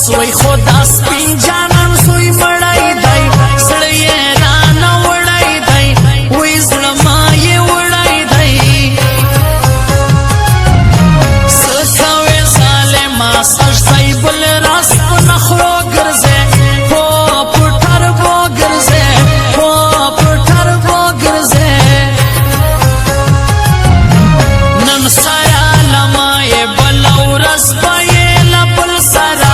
سوی خدا سپین جانان سوی مړی دی زړه یې رانه وړی دی وی زړه ما یې وړی دی څه کوې ظالمه سجدی بل راس په نخرو ګرځې هو په ټربو ګرځې هو په ټربو ګرځې نن سیالمه یې بله ورځ به یې له بل سره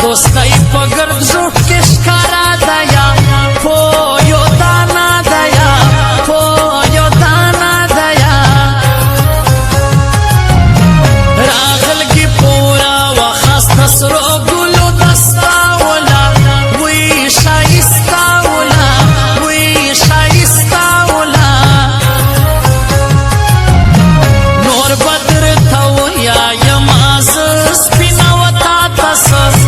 دوستی پگرد زوٹ کشکارا دیا پویو دانا دیا پویو دانا دیا راغلگی پورا وخست سرو گلو دستاولا وی شایستاولا وی شایستاولا نور بدر تاو یا یماز سپیناوتا تسس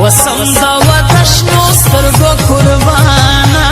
وسمدا ودشنو سترګو قربانا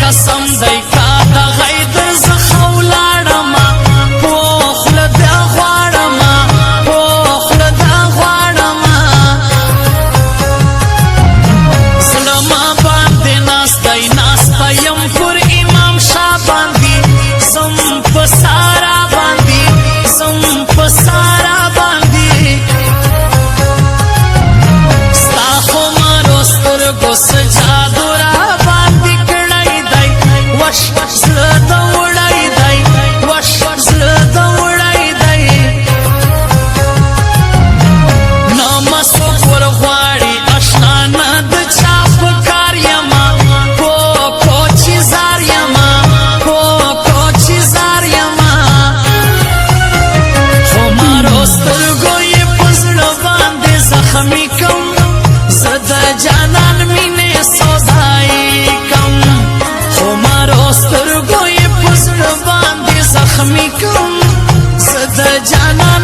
قسم دی کا د غید زخولا باندې زم په سارا باندې زم په سارا باندې ستا خو مارو سترګو څه جادو را باندې کړی دی وش زړه د وړی دی وش زړه د وړی دی نه مسوک ورغواړي اشنا نه د چا په کار یما کو چې زار یما کو چې زار یما خو مارو سترګو یې په زړه باندې زخمي کوم زه د جانان مینې سودایي کوم خو مارو سترګو یې په زړه باندې زخمي کوم زه د جانان